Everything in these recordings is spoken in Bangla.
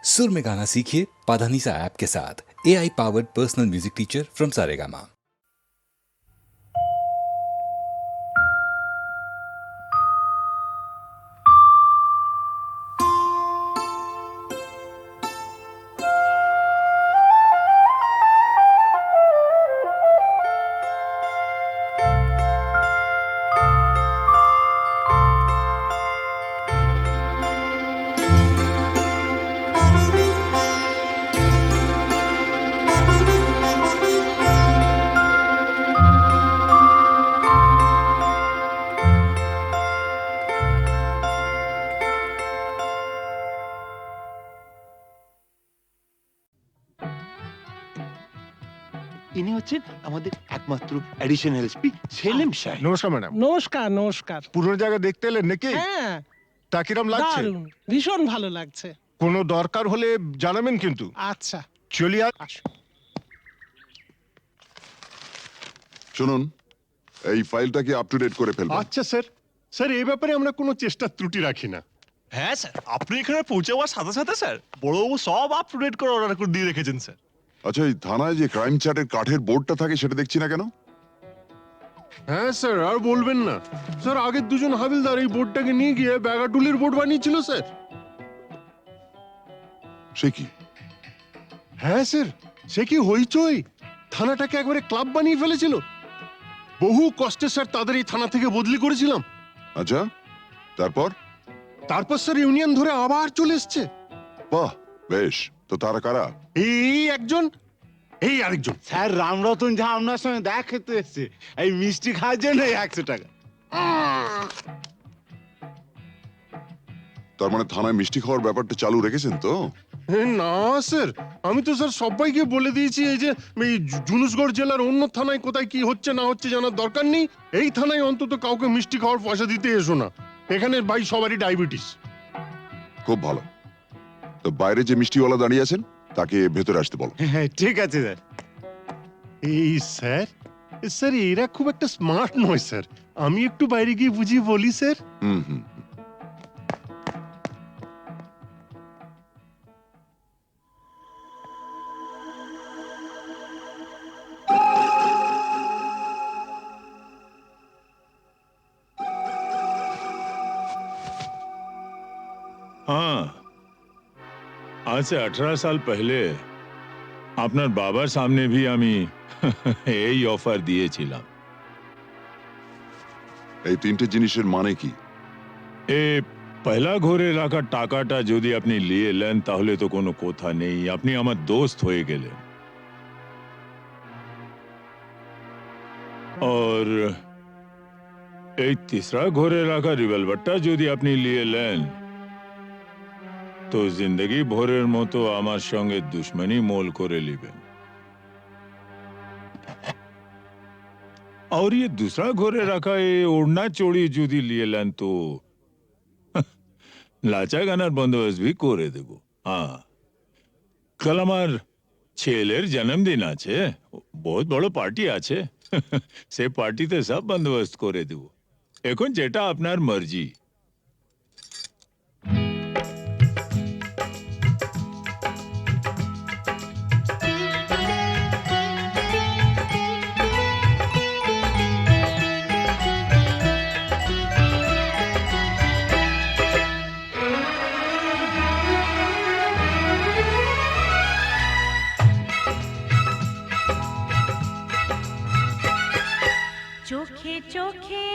सुर में गाना सीखिए पाधानीसा ऐप के साथ। AI powered personal music teacher from Saregama. ইনি হচ্ছেন আমাদের একমাত্র অ্যাডিশনাল এসপি সেলিম সাহেব। নমস্কার ম্যাডাম। নমস্কার নমস্কার। পুরনো জায়গা দেখতে এলেন নাকি? হ্যাঁ, তা কিরম লাগছে? দারুণ, ভীষণ ভালো লাগছে। কোনো দরকার হলে জানাবেন কিন্তু। আচ্ছা, চলি আর আসুন। শুনুন, এই ফাইলটা কি আপ টু ডেট করে ফেলবেন? আচ্ছা স্যার। স্যার এই ব্যাপারে আমরা কোনো চেষ্টা ত্রুটি রাখি না। হ্যাঁ স্যার, আপনি এখানে পৌঁছাবার সাথে সাথে স্যার বড়বাবু সব আপ টু ডেট করে অর্ডার করে দিয়ে রেখেছেন স্যার। আচ্ছা, এই থানায় যে ক্রাইম চ্যাটের কাঠের বোর্ডটা থাকে সেটা দেখছি না কেন? হ্যাঁ স্যার, আর বলবেন না স্যার, আগের দুজন হাবিলদার এই বোর্ডটাকে নিয়ে গিয়ে ব্যাগাটুলির বোর্ড বানিয়েছিল স্যার। সে কি? হ্যাঁ স্যার, সে কি হইচই, থানাটাকে একবারে ক্লাব বানিয়ে ফেলেছিল। বহু কষ্টে স্যার তাদের এই থানা থেকে বদলি করেছিলাম। আচ্ছা, তারপর? তারপর স্যার ইউনিয়ন ধরে আবার চলে এসছে। বাহ, বেশ। তো তারা কারা? এই একজন, এই আরেকজন। স্যার রামরতন যা আপনার সঙ্গে দেখা খেতে এসছে এই মিষ্টি খাওয়ার জন্য 100 টাকা। তার মানে থানায় মিষ্টি খাওয়ার ব্যাপারটা চালু রেখেছেন তো? না স্যার, আমি তো স্যার সবাইকে বলে দিয়েছি এই যে এই জুনুসগড় জেলার অন্য থানায় কোথায় কি হচ্ছে না হচ্ছে জানার দরকার নেই। এই থানায় অন্তত কাউকে মিষ্টি খাওয়ার পয়সা দিতে এসো না। এখানে ভাই সবারই ডায়াবেটিস। খুব ভালো। তো বাইরে যে মিষ্টিওয়ালা দাঁড়িয়ে আছেন তাকে ভেতরে আসতে বলো। হ্যাঁ ঠিক আছে স্যার। এই স্যার, স্যার এরা খুব একটা স্মার্ট নয় স্যার, আমি একটু বাইরে গিয়ে বুঝিয়ে বলি স্যার। হুম হুম। हाँ, आज से 18 साल पहले আপনার বাবার সামনে भी আমি এই অফার দিয়েছিলাম। এই তিনটে জিনিসের মানে কি? এ পয়লা ঘরে রাখা টাকাটা যদি আপনি নিয়ে নেন তাহলে তো কোনো কথা নেই, আপনি আমার দোস্ত হয়ে গেলেন। और এই तीसरा ঘরে রাখা রিভলভারটা যদি আপনি নিয়ে নেন তো जिंदगी ভরের মতো আমার সঙ্গে দুশমনি মোল করে নেবেন। और ये दूसरा ঘরে রাখা এই ওড়না চড়ি যদি নিয়ে নেন তো লাচা গানার বন্দোবস্ত भी করে দেব। হ্যাঁ, কাল আমার ছেলের জন্মদিন আছে, বহুত বড় পার্টি আছে, সে পার্টিতে সব বন্দোবস্ত করে দেব। এখন যেটা আপনার মর্জি। চোখে চোখে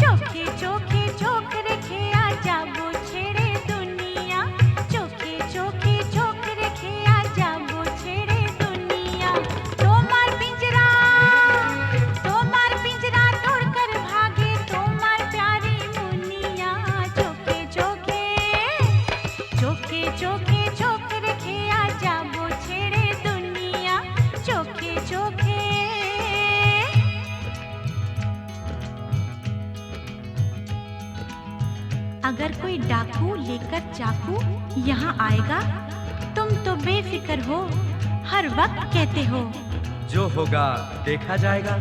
চোখে চোখে চোখ রেখে আজ যাবো ছেড়ে দুনিয়া, চোখে চোখে চোখ রেখে আজ যাবো ছেড়ে দুনিয়া। তোমার পিंजरा तोड़कर भागे তোমার प्यारी मुनिया, চোখে চোখে চোখে চোখে চোখ রেখে আজ যাবো ছেড়ে দুনিয়া, চোখে চোখে। अगर कोई डाकू लेकर चाकू यहाँ आएगा तुम तो बेफिक्र हो, हर वक्त कहते हो जो होगा देखा जाएगा।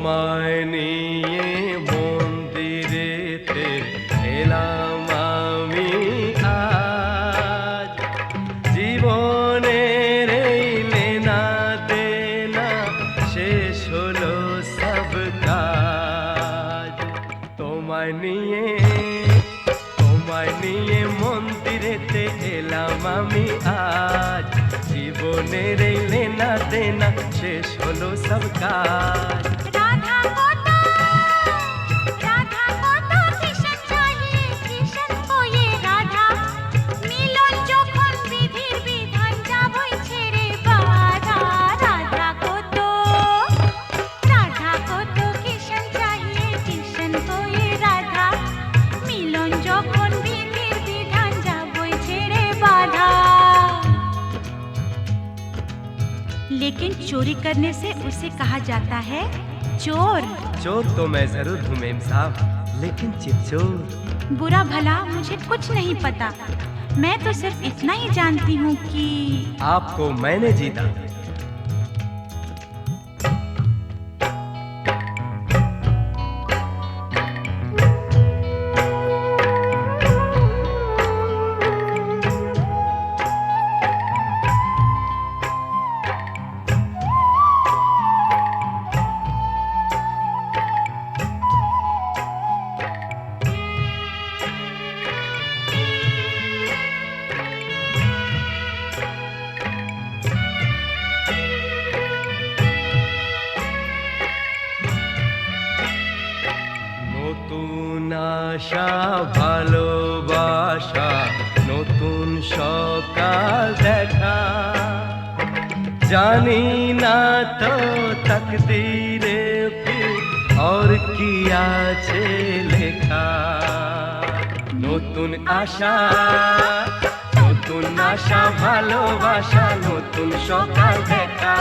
তোমায় নিয়ে মন্দিরেতে এলাম আমি আজ জীবনের এই লেনা দেনা শেষ হলো সব কাজ তোমায় নিয়ে মন্দিরেতে এলাম আমি আজ জীবনের এই লেনা দেনা শেষ হলো সব কাজ राधा को तो किशन चाहिए किशन को ये राधा मिलन যখন বিধির বিধান যাবই ছেড়ে বাধা राधा को तो किशन चाहिए किशन को ये राधा मिलन যখন বিধির বিধান যাবই ছেড়ে বাধা लेकिन चोरी करने से उसे कहा जाता है चोर। चोर तो मैं जरूर हूँ मेम साहब लेकिन चिपचोर बुरा भला मुझे कुछ नहीं पता मैं तो सिर्फ इतना ही जानती हूँ कि आपको मैंने जीता নতুন আশা ভালোবাসা নতুন সকাল দেখা জানি না তো তকদীরে ফির और কি আছে লেখা নতুন আশা ভালোবাসা নতুন সকাল দেখা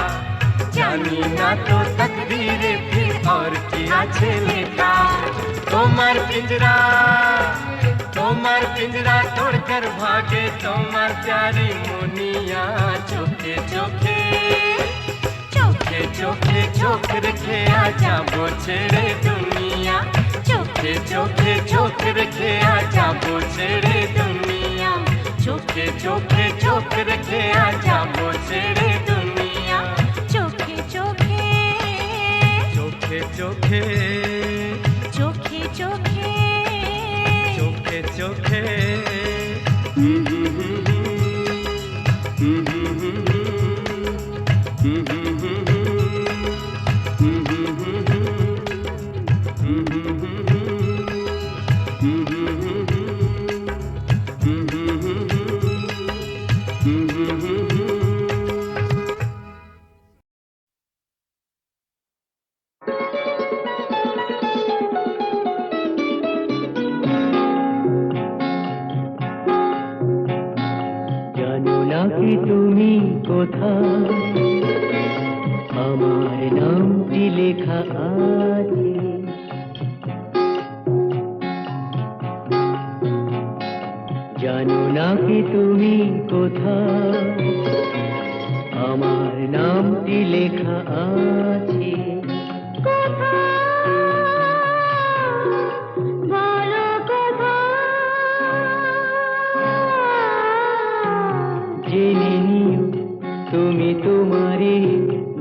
জানি না তো তকদীরে ফির और কি আছে লেখা তোমার পিंजरा तोड़कर भागे তোমার प्यारी मुनिया चोखे चोखे चोख रखे आजा वो छेड़े दुनिया चोखे चोख रखे आजा वो छेड़े दुनिया चोखे रखे आजा वो छेड़े दुनिया चोखे चोखे चोखे चोखे चोखे चोखे चोखे चोखे জানো না কি তুমি কোথায় আমার নামটি লেখা আছে জানো না কি তুমি কোথায় আমার নামটি লেখা আছে জেনে নিও তুমি তোমারে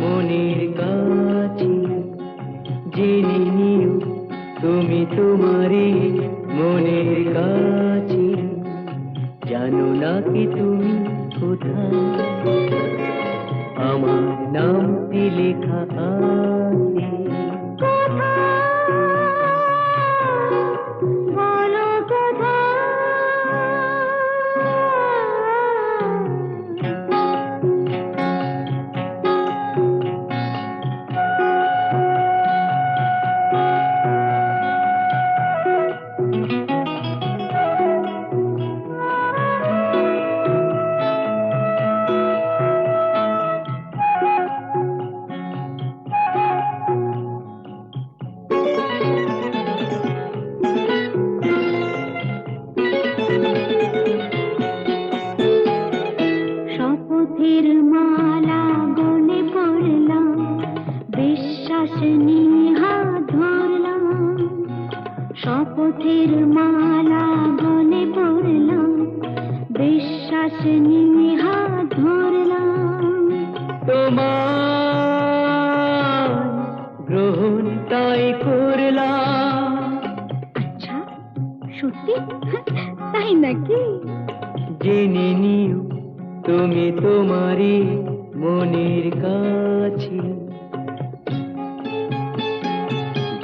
মনের কাছে জেনে নিও তুমি তোমারে মনের কাছে জানো না কি তুমি কোথায় আমার নামটি লেখা আছে শপথের মালা গলে পড়লাম, বিশ্বাস নিয়ে হাত ধরলাম। তোমার গ্রহণ তাই করলাম। আচ্ছা, সত্যি? তাই নাকি? জেনে নিও তুমি তোমারই মনের কাছে,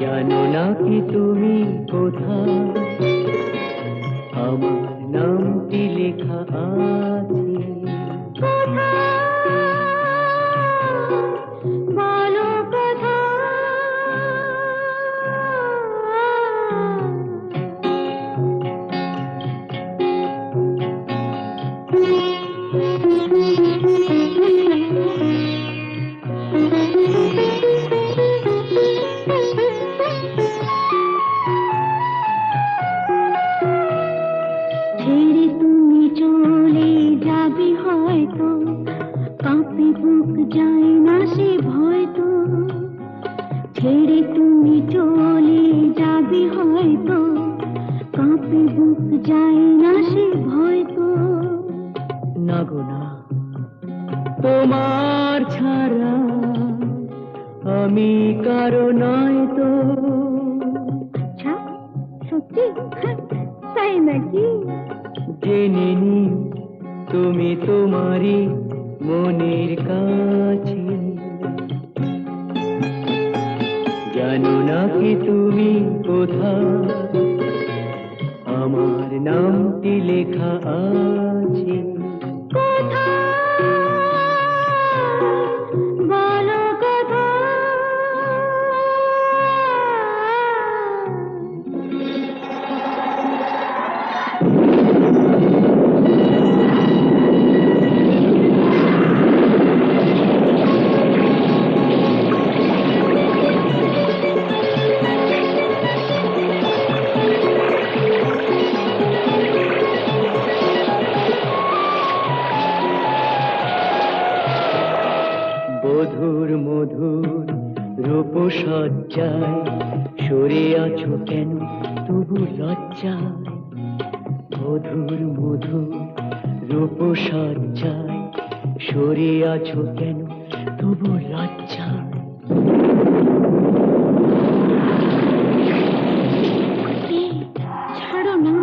জানো না কি তুমি কোথায় আমার নামটি লেখা আছে। বলো কথা। ছেড়ে তুমি চলে যাবে হয়তো, কাঁপে বুক যায় না সে ভয় তো। ছেড়ে তুমি চলে যাবে হয়তো, কাঁপে বুক যায় না সে ভয় তো। না গো না, তোমার ছাড়া আমি কারো নয় তো। আচ্ছা, সত্যি? তাই নাকি? জেনে নিও তুমি তোমারই মনের কাছে, জানো না কি তুমি কোথায় আমার নামটি লেখা আছে। বলো কথা। মধুর মধুর রূপসজ্জায় সরে আছো কেন তবু লজ্জায়। মধুর মধুর রূপসজ্জায় সরে আছো কেন তবু লজ্জায়। ছাড়ো না।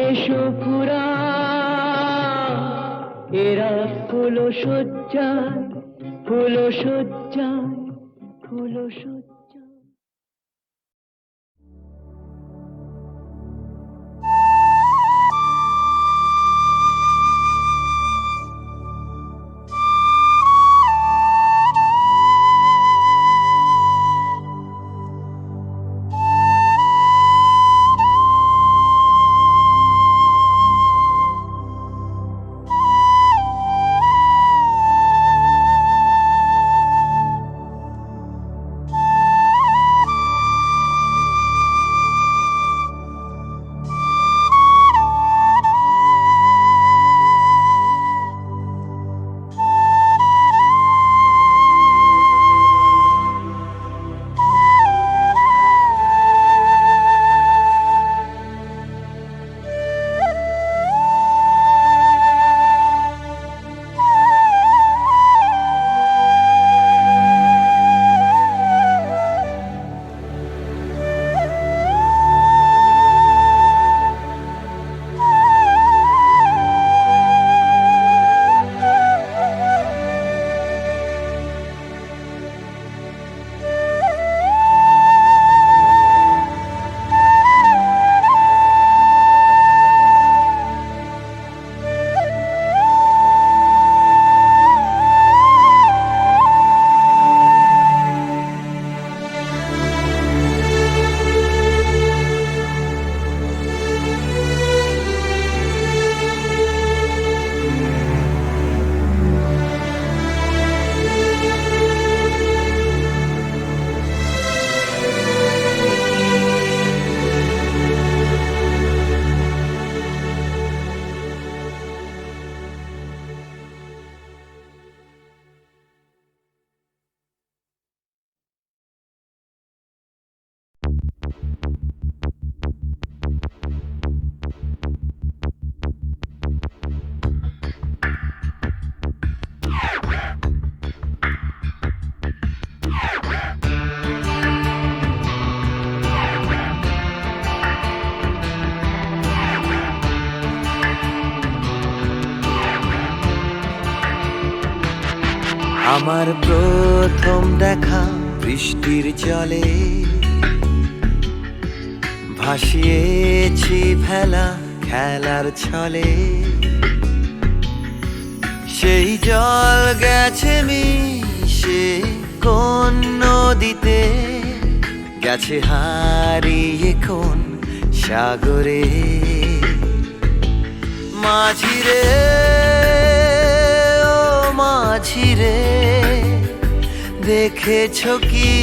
এসো পুরা এরা ফুলো সজ্জায়, ফুলো সজ্জায়, ফুলো সজ্জায়। আমার প্রথম দেখা বৃষ্টির জলে ভাসিয়েছি ভেলা খেলার ছলে সেই জল গেছে মিশে কোন নদীতে গেছে হারিয়ে কোন সাগরে মাঝিরে ও মাঝিরে দেখেছ কি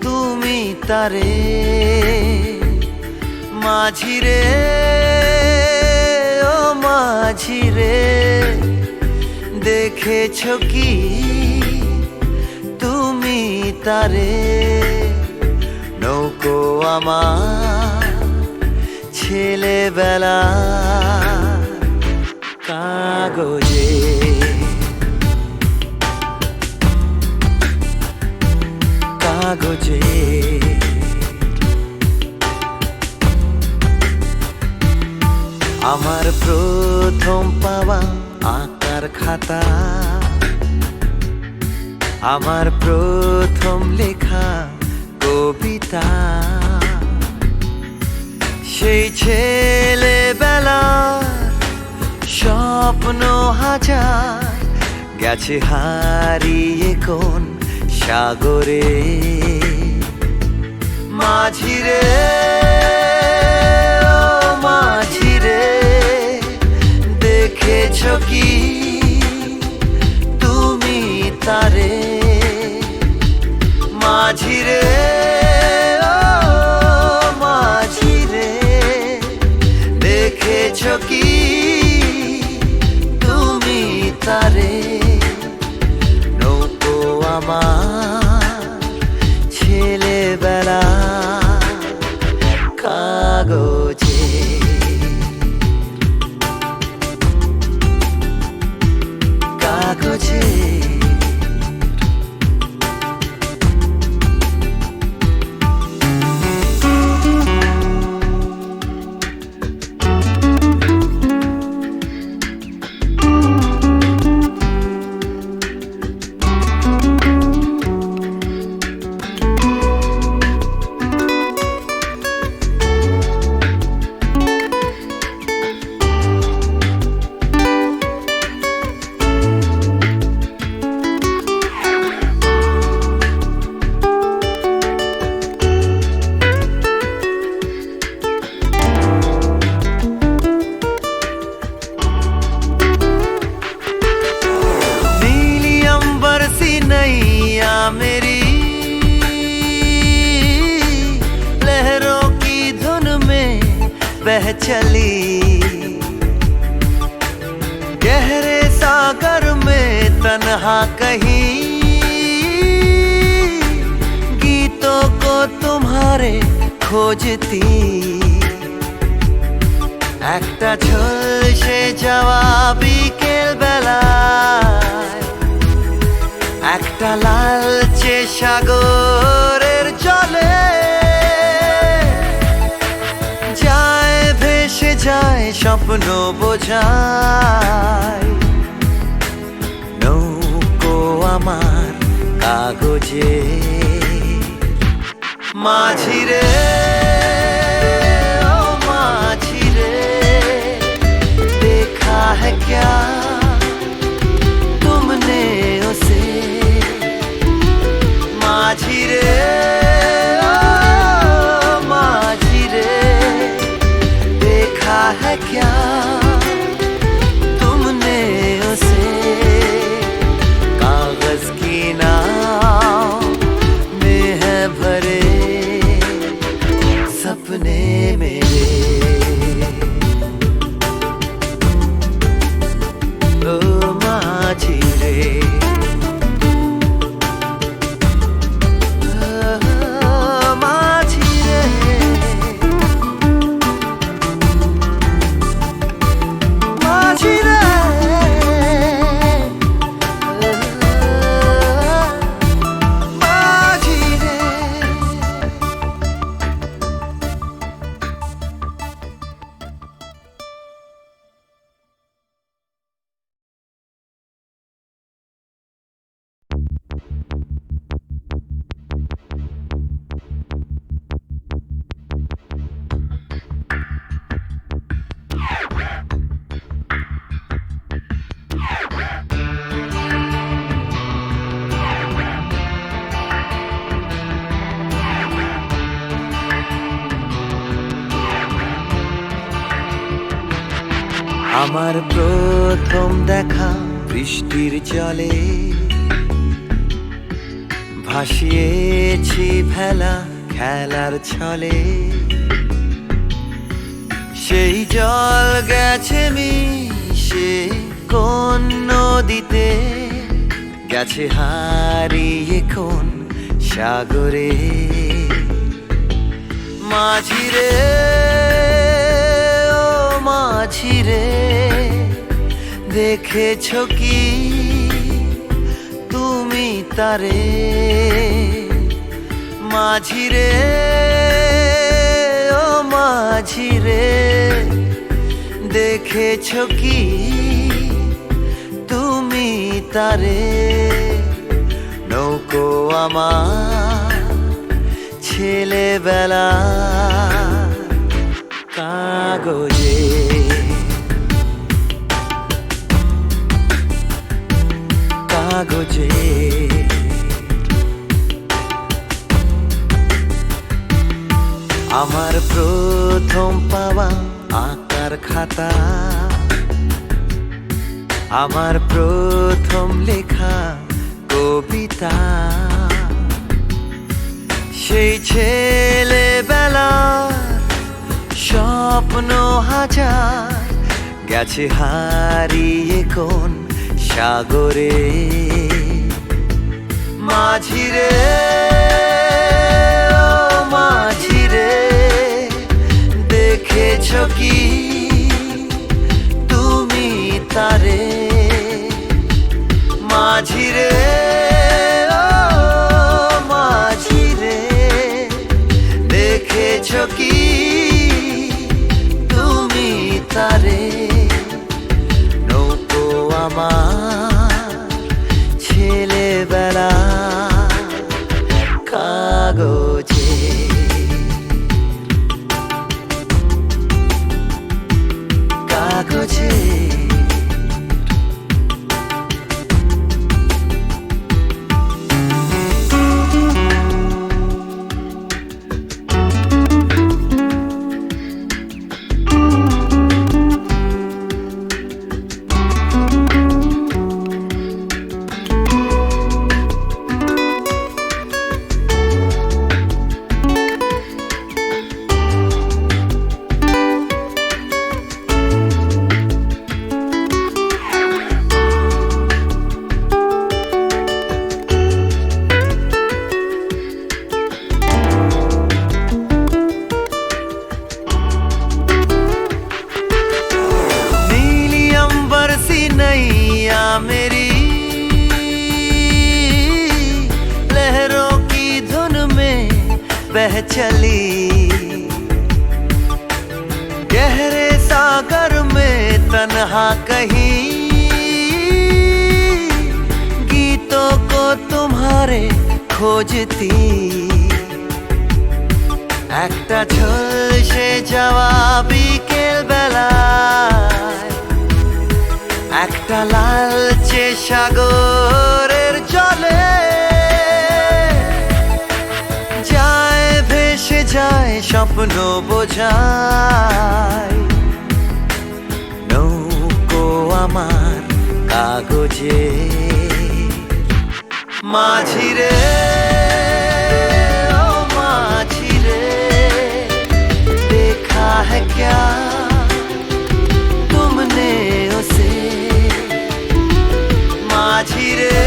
তুমি তারে মাঝিরে ও মাঝিরে দেখেছ কি তুমি তারে নৌকো আমার ছেলেবেলা কাগজে কাগজে আমার প্রথম পাওয়া আঁকার খাতা আমার প্রথম লেখা কবিতা সেই ছেলেবেলার স্বপ্ন হাজার গেছে হারিয়ে কোন সাগরে মাঝিরে ও মাঝিরে দেখেছ কি তুমি তারে মাঝিরে ও মাঝিরে দেখেছ কি তুমি তারে নৌকো আমার ছেলেবেলা কাগজে কাগজে मेरी लहरों की धुन में बह चली गहरे सागर में तन्हा कहीं गीतों को तुम्हारे खोजती একটা ঝলসে যাওয়া বিকেল বেলায় একটা লালচে সাগরের জলে যায় ভেসে যায় স্বপ্ন বোঝায় নৌকো আমার কাগজে মাঝিরে ও মাঝিরে देखा है क्या तुमने उसे माझिरे ओ माझिरे देखा है क्या तुमने उसे कागज की नाव में है भरे सपने मेरे আমার প্রথম দেখা বৃষ্টির জলে ভাসিয়েছি ভেলা খেলার ছলে সেই জল গেছে মিশে কোন নদীতে গেছে হারিয়ে কোন সাগরে মাঝিরে ও মাঝিরে দেখেছ কি তুমি তারে মাঝিরে ও মাঝিরে দেখেছ কি তুমি তারে নৌকো আমার ছেলেবেলা কাগজে কাগজে আমার প্রথম পাওয়া আঁকার খাতা আমার প্রথম লেখা কবিতা সেই ছেলেবেলা স্বপ্ন হাজার গেছে হারিয়ে কোন সাগরে মাঝিরে ও মাঝিরে দেখেছ কি তুমি তারে মাঝিরে ও মাঝিরে দেখেছ কি তুমি তারে নৌকো আমার ছেলেবেলা কাগজে কাগজে मेरी लहरों की धुन में बह चली गहरे सागर में तन्हा कहीं गीतों को तुम्हारे खोजती একটা ঝলসে যাওয়া বিকেল বেলায় একটা লালচে সাগরের জলে যায় ভেসে যায় স্বপ্ন বোঝায় নৌকো আমার কাগজে মাঝিরে ও মাঝিরে देखा है क्या तुमने उसे माझिरे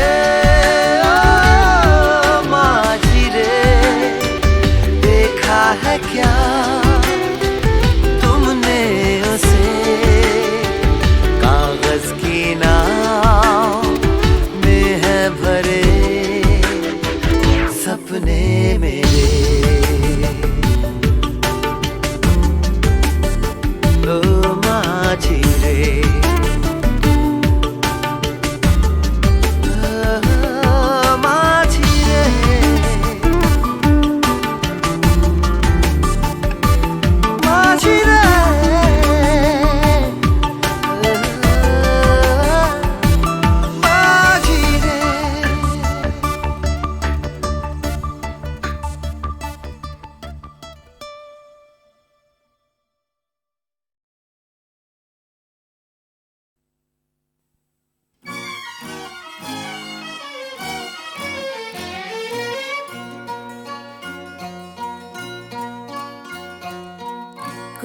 ओ माझिरे देखा है क्या तुमने उसे कागज की नाव में है भरे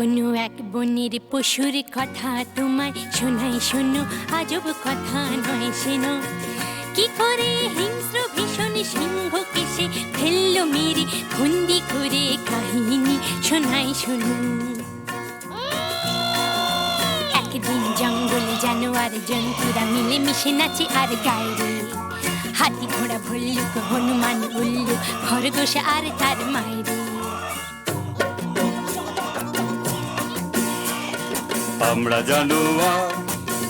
কোনো এক বনের পশুর কথা তোমায় শোনাই শোনো, আজব কথা নয় শোনো। কি করে হিংস্র ভীষণ সিংহকে সে ফেললো মেরে, বন্দি করে কাহিনী শোনাই শোনো। একদিন জঙ্গলে জানোয়ার জন্তুরা মিলে মিশে নাচে আর গায়ে রে। হাতি ঘোড়া ভল্লুক হনুমান উল্লু খরগোশ আর তার মায়েরে। আমরা জানোয়ার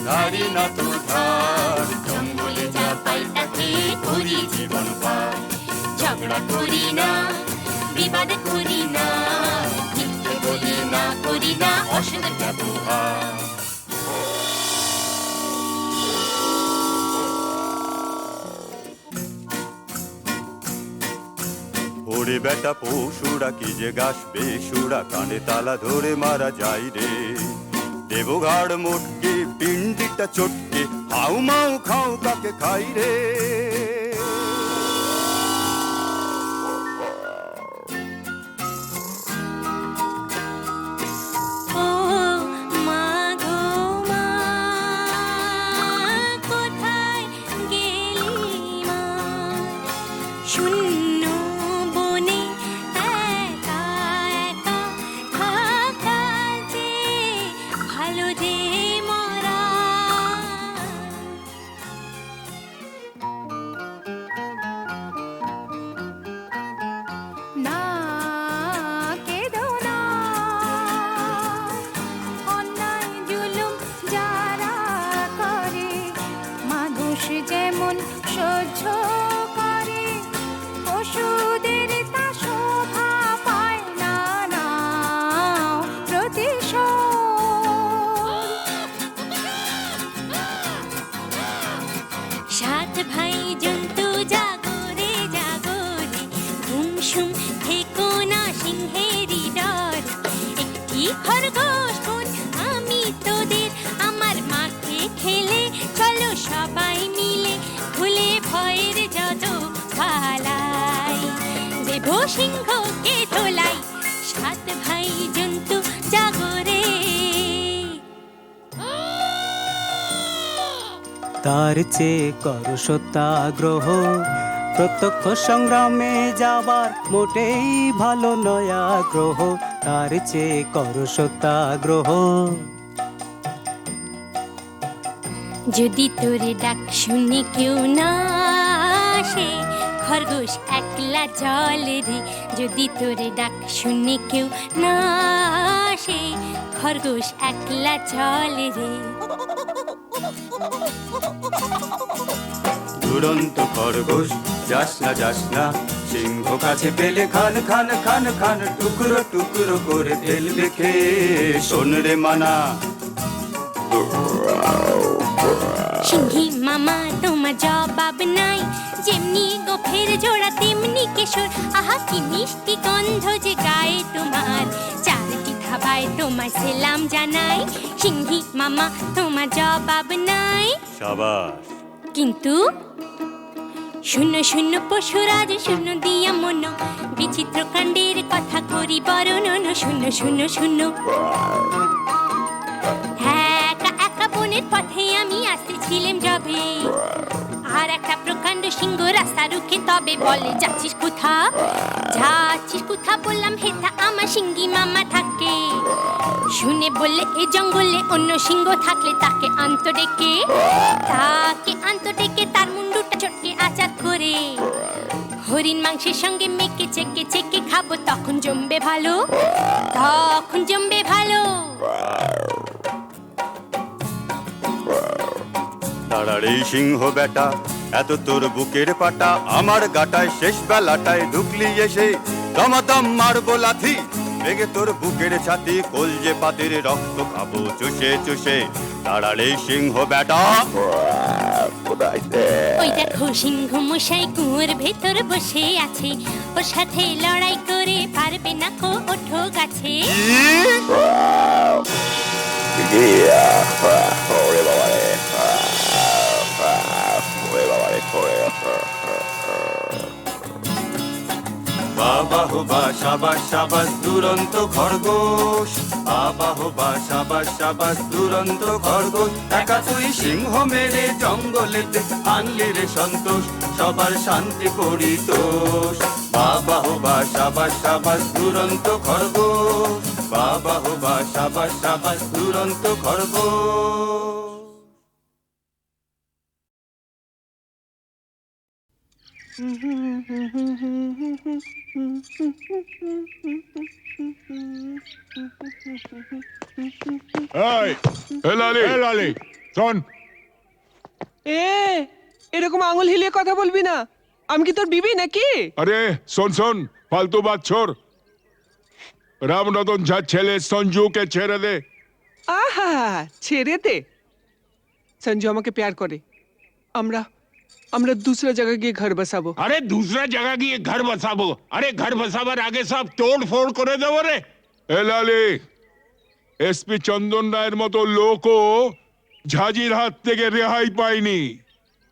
নারী না তো ধার, জঙ্গলে যা পাই তাতে করি জীবন পার। ঝগড়া করি না, বিবাদ করি না, মিথ্যে বলি না, করি না অসৎ ব্যবহার। ওরে বেটা পশুরা কি যে গাছ বেসুরা, কানে তালা ধরে মারা যায় রে। দেবঘাড় মোটকে পিন্ডিটা চটকে, হাউ মাউ খাও কাকে খাই রে। ও মা গো মা, কোথায় গেলি মা? শূন্য বনে একা একা থাকাতে ভালো রে মরা। না কেঁদো না, অন্যায় জুলুম যারা করে, মানুষ যেমন সহ্য করে, পশুদের তা শোভা পায় না। না প্রতিশোধ। সাত ভাই জন্তু জাগরে জাগরে, ঘুমসুম থেকো না সিংহেরই ডর। একটি খরগোশ বোন আমি তোদের, আমার মাকে খেলে চলো সবাই মিলে, ভুলে ভয়ের যত পালাই, দেব সিংহকে তোলাই। সাত ভাই জন্তু জাগরে। তার চেয়ে কর সত্যাগ্রহ, প্রত্যক্ষ সংগ্রামে যাবার মোটেই ভালো নয় আগ্রহ। তার চেয়ে কর সত্যাগ্রহ। যদি তোর ডাক শুনে কেউ না আসে, খরগোশ একলা জলে রে। যদি তোর ডাক শুনে কেউ না আসে, খরগোশ একলা জলে রে। দুরন্ত খরগোশ যাস না, সিংহ কাছে পেলে খান খান খান খান, টুকরো টুকরো করে ফেলবে খেয়ে। শোন রে মানা, সিংহী মামা তোমার জবাব নাই, যেমনি গোফের জোড়া তেমনি কেশর। আহা কি মিষ্টি গন্ধ যে গায়ে তোমার, চারটি ধাবায় তোমার সেলাম জানাই। সিংহী মামা তোমার জবাব নাই। সাবাস। কিন্তু শূন্য শূন্য পশুরাজ শূন্য দিয়া মন, বিচিত্র কাণ্ডের কথা করি বর্ণন। শূন্য শূন্য শূন্য। একা একা বনের পথে আমি আসতেছিলাম যবে, আর একটা প্রকাণ্ড সিংহ রাস্তা রুখে তবে বলে, যাচ্ছিস কোথা? যাচ্ছিস কোথা বললাম, হেথা আমার সিংহী মামা থাকে। শুনে বললে এ জঙ্গলে অন্য সিংহ থাকলে তাকে আন্ত ডেকে, তার মুন্ডুটা চটকে আচার করে, হরিণ মাংসের সঙ্গে মেখে চেকে চেকে খাবো, তখন জমবে ভালো, তখন জমবে ভালো। তাড়াড়ি সিংহ বেটা, এত তোর বুকের পাটা, আমার গাটায় শেষ বেলাটায় ঢুকলি এসে, দমাদম মারবো লাথি, লেগে তোর বুকের ছাতি, কলজে পাতির রক্ত খাবো চুষে চুষে। তাড়াড়ি সিংহ বেটা। ওই দেখো সিংহ মশাই কুয়োর ভেতর বসে আছে, ওর সাথে লড়াই করে পারবে না কো, ওঠো গাছে। বাবা হো বা, সাবাস সাবাস দুরন্ত খরগোশ। বাবা হো বা সাবাস সাবাস দুরন্ত খরগোশ একা তুই সিংহ মেরে জঙ্গলেতে আনলি রে সন্তোষ সবার শান্তি পরিতোষ বাবা হো বা সাবাস সাবাস দুরন্ত খরগোশ বাবা হো বা সাবাস সাবাস দুরন্ত খরগোশ শোন, এ এরকম আঙুল হিলিয়ে কথা বলবি না। আমি কি তোর বিবি নাকি? আরে শোন শোন, ফালতু বাত ছোড়। রামরতন ঝা ছেলে সঞ্জুকে ছেড়ে দে। আহা, ছেড়ে দে। সঞ্জু আমাকে প্যার করে। আমরা আমরা दूसरा जगह গিয়ে ঘর বসাবো। আরে दूसरा जगह গিয়ে ঘর বসাবো? আরে ঘর বসাবার আগে সব তোড় ফোড় করে দেবো রে। এ লালি, এসপি চন্দন রায়ের মতো লোকও ঝাঁঝির হাত থেকে রেহাই পায়নি।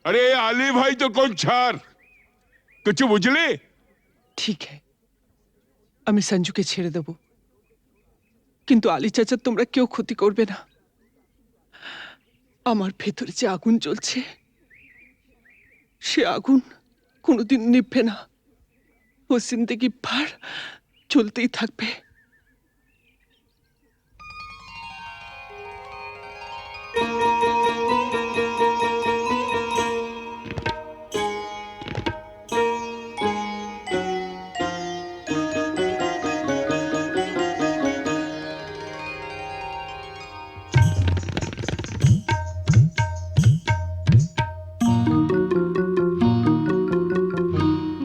আরে আলী ভাই তো কোন ছাড়, কিছু বুঝলি? ঠিক হ্যাঁ, আমি সঞ্জুকে ছেড়ে দেব, কিন্তু আলী চাচা তোমরা কেউ ক্ষতি করবে না। আমার ভেতরে যে আগুন জ্বলছে, সে আগুন কোনোদিন নিভবে না। ও জিন্দেগি ভর চলতেই থাকবে।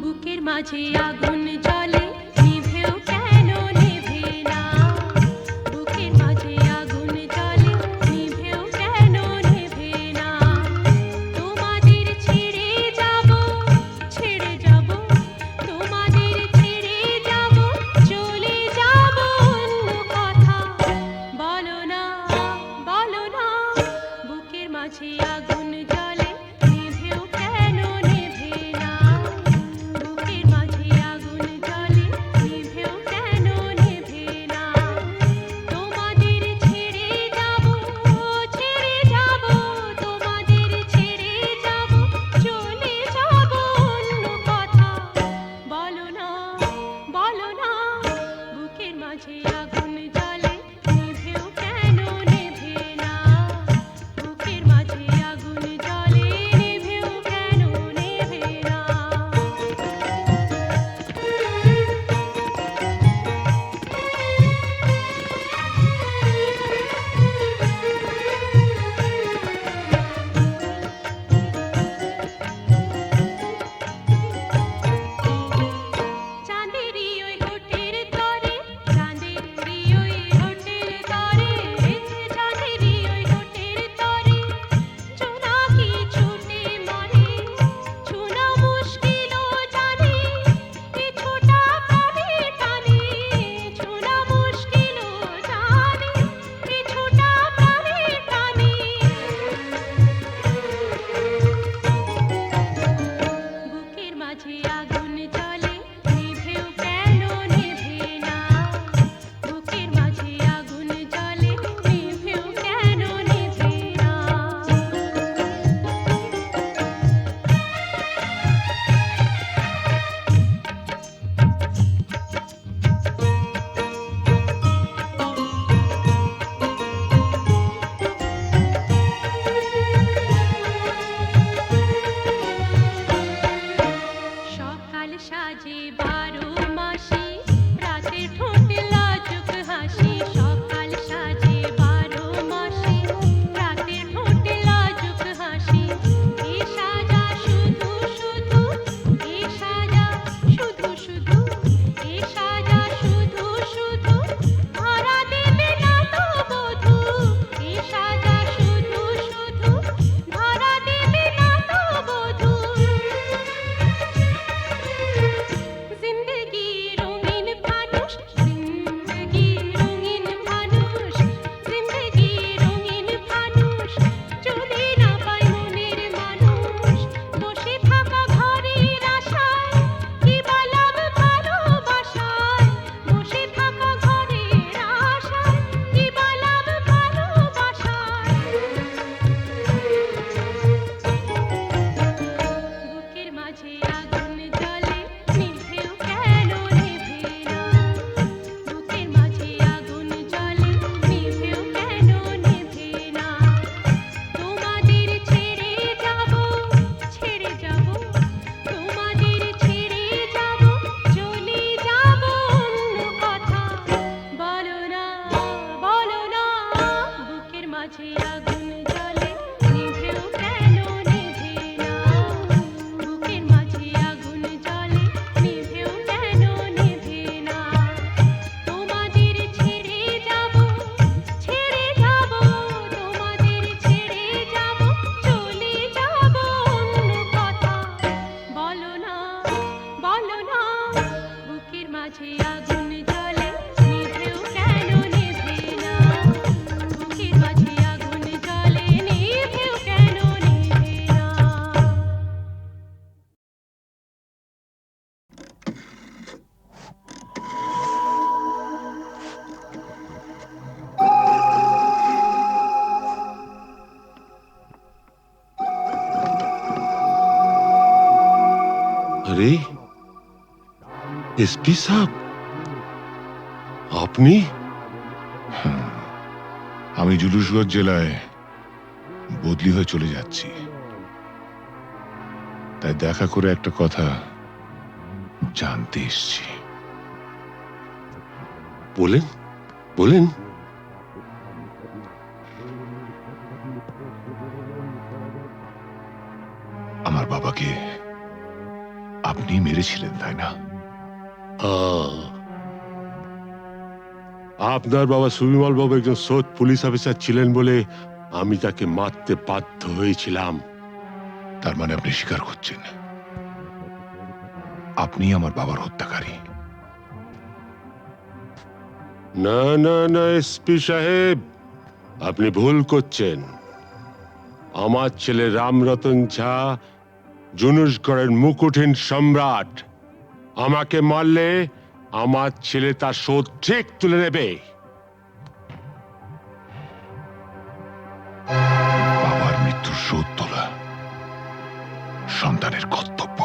বুকের মাঝে আগুন জ্বলে নিভেও কেন নেভে না, বুকের মাঝে আগুন জ্বলে নিভেও কেন নেভে না, তোমাদের ছেড়ে যাব তোমাদের ছেড়ে যাব, চলে যাব অন্য কথা বলো না, বুকের মাঝে আগুন জ্বলে নিভেও কেন নেভে না, বুকের মাঝে আগুন জ্বলে নিভেও কেন নেভে না, তোমাদের ছেড়ে যাব তোমাদের ছেড়ে যাব, চলে যাব অন্য কথা বলো না, বুকের মাঝে আগুন জ্বলে নিভেও কেন নেভে না, বুকের মাঝে আগুন জ্বলে নিভেও কেন নেভে না। চাঁদেরই ওই হোটেল তরে, চাঁদেরই ওই হোটেল তরে, চাঁদেরই ওই হোটেল তরে, জোনাকি ছুটে মরে, ছোনা মুশকিলও জানে, এ ছোটা প্রাণের টানে, ছোনা মুশকিলও জানে, এ ছোটা প্রাণের টানে, বুকের মাঝে আগুন জ্বলে নিভেও কেন নেভে না, বুকের মাঝে আগুন জ্বলে নিভেও কেন নেভে না। সকাল সাজে 12 মাসি, রাতে ঠোঁটে লাজুক হাসি, সকাল সাজে 12 মাসি, রাতে ঠোঁটে লাজুক হাসি, এ সাজা শুধু শুধু, এ সাজা শুধু শুধু, এ সাজা শুধু শুধু, ধরা দেবে না তো বধূ, এ সাজা শুধু শুধু, ধরা দেবে না তো বধূ, জিন্দেগি রঙিন ফানুষ, মাঝে আগুন জ্বলে নিভেও কেন নেভে না বুকের মাঝে আগুন জ্বলে নিভেও কেন নেভে না আরে এসপি সাহেব আপনি আমি জুলুসগঞ্জ জেলায় বদলি হয়ে চলে যাচ্ছি, তাই দেখা করে একটা কথা জানতে এসছি। বলেন বলেন। আমার বাবাকে আপনি মেরেছিলেন, তাই না? আপনার বাবা সুবিমল বাবু একজন সৎ পুলিশ অফিসার ছিলেন বলে আমি তাকে মারতে বাধ্য হয়েছিলাম। তার মানে আপনি স্বীকার করছেন আপনি আমার বাবার হত্যাকারী? না না না এসপি সাহেব, আপনি ভুল করছেন। আমার ছেলে রামরতন ঝা জুনুসগড়ের মুকুটহীন সম্রাট। আমাকে মারলে আমার ছেলে তার শোধ ঠিক তুলে নেবে। বাবার মৃত্যুর শোধ তোলা সন্তানের কর্তব্য।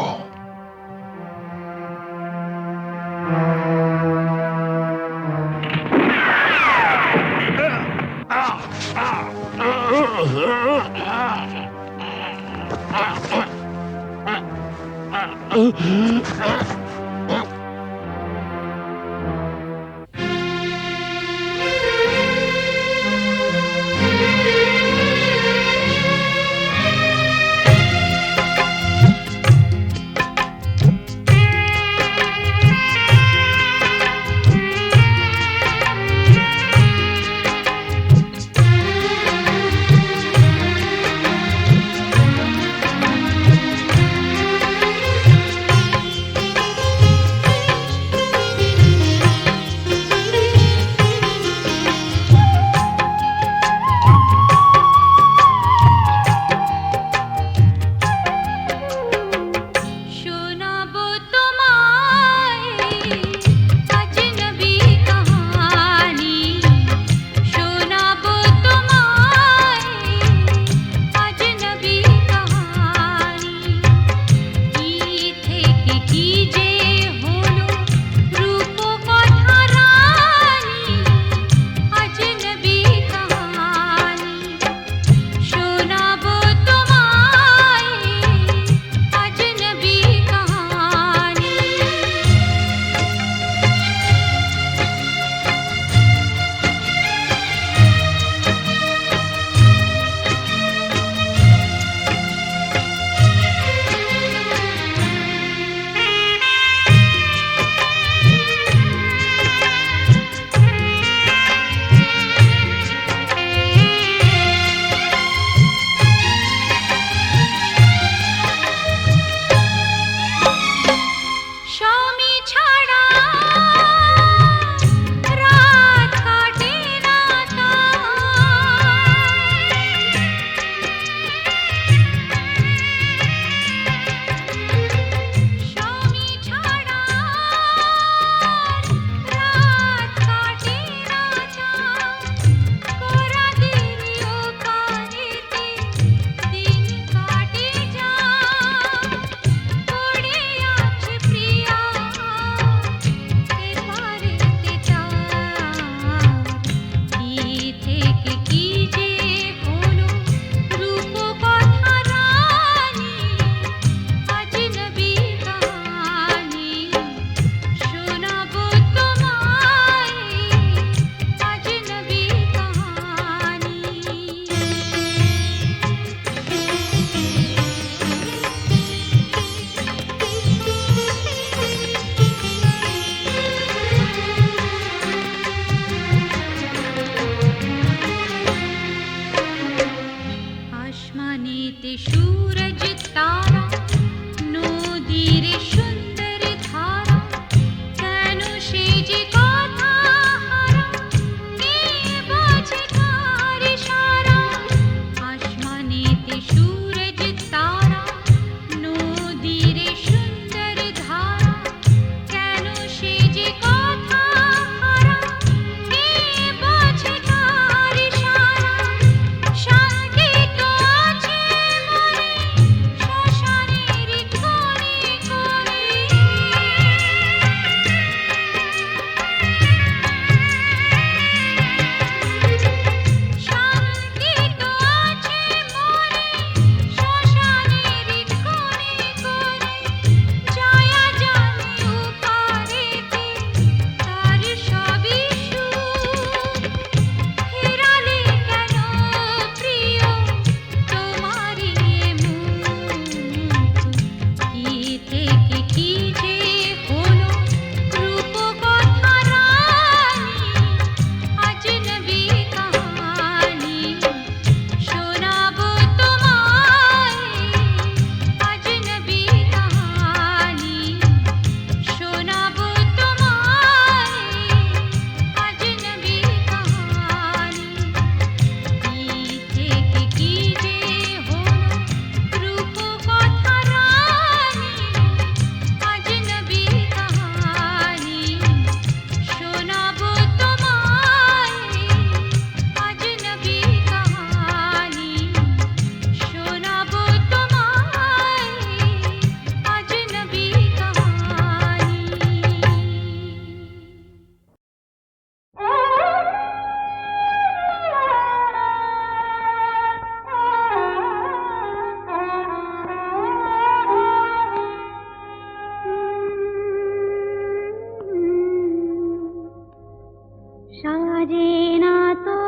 সাজে না তো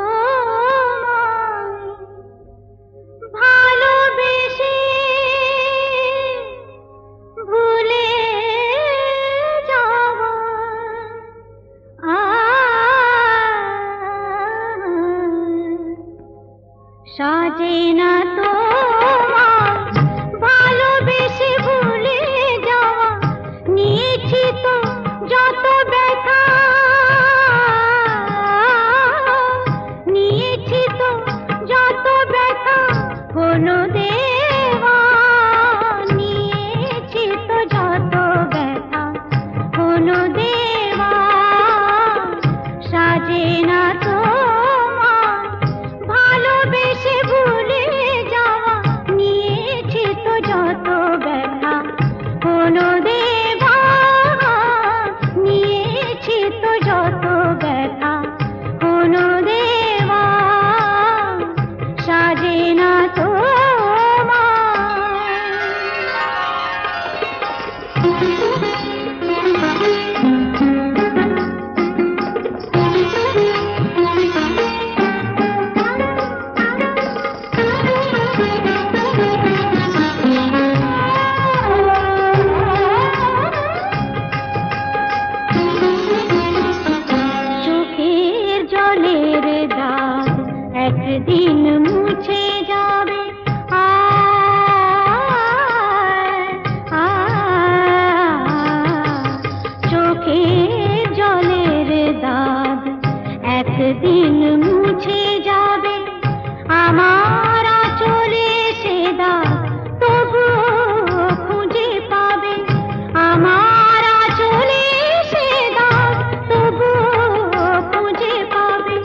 ভালোবেসে ভুলে যাওয়া সাজে না তো ভালোবেসে ভুলে যাওয়া নিয়েছি তো যত ব্যথা নিয়েছি তো যত ব্যথা হলো দেওয়া নিয়েছি তো যত ব্যথা হলো দেওয়া সাজে না তো ভালোবেসে ভুলে যাওয়া নিয়েছি তো যত ব্যথা হলো দেওয়া নিয়েছি তো যত ব্যথা হলো দেওয়া সাজে না তো চোখের জলের দাগ একদিন মুছে যাবে চোখের জলের দাগ একদিন মুছে যাবে আমার আঁচলে সে দাগ তবুও খুঁজে পাবে আমার আঁচলে সে দাগ তবুও খুঁজে পাবে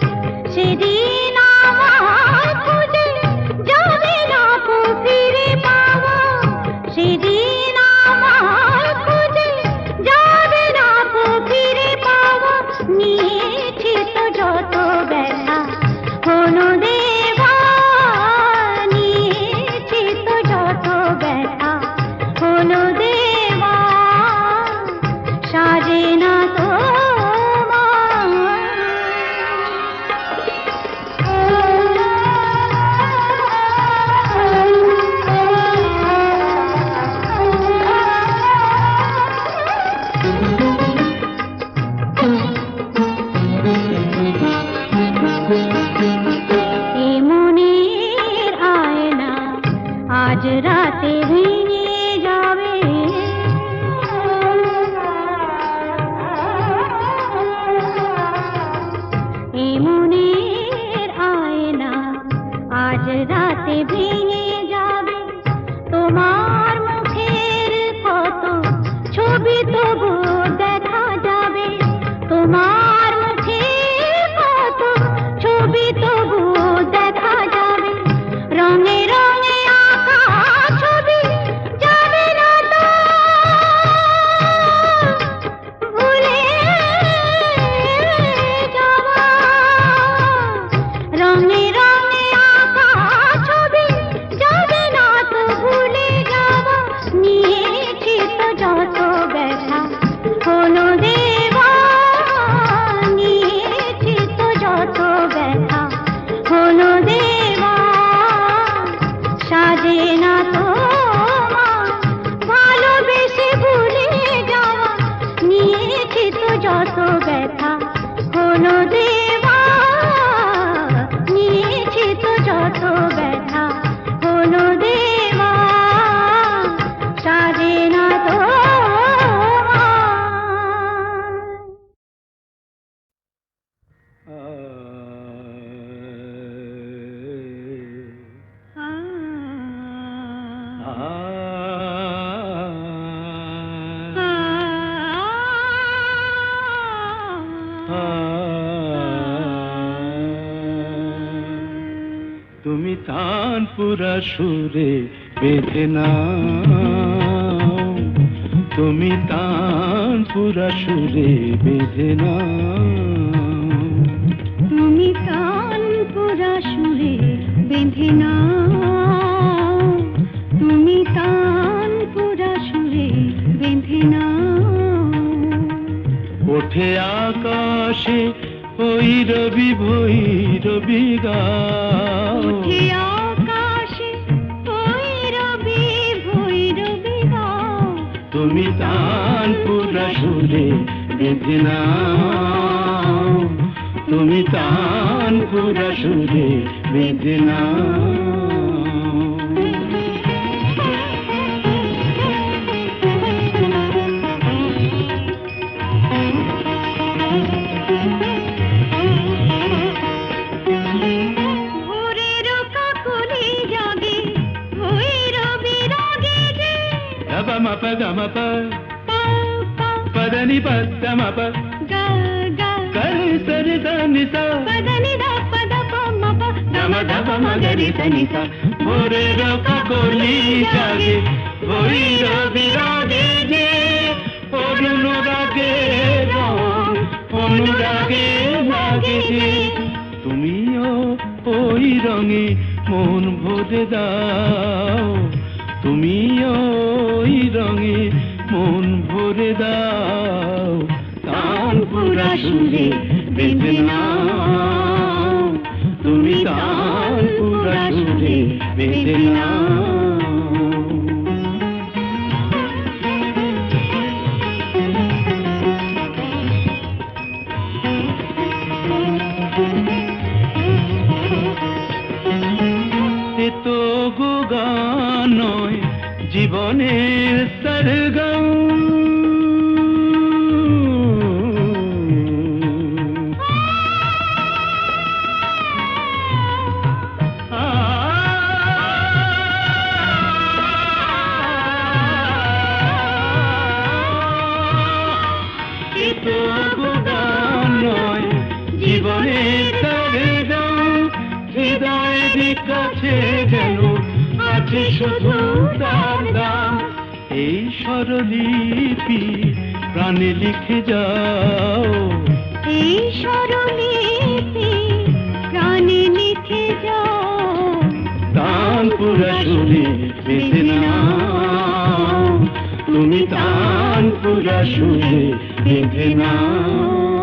সেদিন আমার খুঁজে যাবে না কো ফিরে পাওয়া সেদিন আমার খুঁজে যাবে না কো ফিরে পাওয়া নিয়েছি তো যত ব্যথা হলো দেওয়া নিয়েছি তো যত ব্যথা হলো দেওয়া সাজে না তো এ মনের আয়না আজ রাতে ভেঙে যাবে এ মনের আয়না আজ রাতে ভেঙে যাবে তোমার মুখের কত ছবি তবু দেখা যাবে তোমার মুখের কত ছবি তবু দেখা যাবে রঙে রঙে আঁকা ছবি যাবে না তো ভুলে যাওয়া রঙে রঙে আঁকা ছবি যাবে না তো ভুলে যাওয়া নিয়েছি তো যত ব্যথা হলো দেওয়া নিয়েছি তো যত ব্যথা হলো দেওয়া সাজে না তো ভালোবেসে ভুলে যাওয়া নিয়েছি তো যত ব্যথা হলো দেওয়া নিয়েছি তো যত ব্যথা হলো দেওয়া সাজে না তো তুমি তানপুরা সুরে বেঁধে নাও তুমি তানপুরা সুরে বেঁধে নাও তুমি তানপুরা সুরে বেঁধে নাও তুমি তানপুরা সুরে বেঁধে নাও ওঠে আকাশে ভৈরবী ভৈরবী গাও উঠে আকাশে ভৈরবী ভৈরবী গাও তুমি তানপুরা সুরে বেঁধে নাও তুমি তানপুরা সুরে বেঁধে নাও ভোরের কাকলি জাগে ভৈরবী রাগে যে గమ మప గమ ప పదని పద మప গা গা కరి సరి దని స పదని ద పద ప మ ప గమ ధప మగరి దని స ভোরের কাকলি জাগে ভৈরবী রাগে যে অনুরাগে রং অনুরাগে লাগে যে তুমিও ওই রঙে মন ভরে দাও তুমিও ওই রঙে মন ভরে দাও তানপুরা সুরে বেঁধে নাও তুমি তানপুরা সুরে বেঁধে নাও এ তো গো গান নয় জীবনের সরগম এ তো গো গান নয় জীবনের সরগম হৃদয়ের কাছে যেন আছে শুধু তার দাম এই স্বরলিপি প্রাণে লিখে যাও এই স্বরলিপি প্রাণে লিখে যাও তানপুরা সুরে বেঁধে নাও তুমি তানপুরা সুরে বেঁধে নাও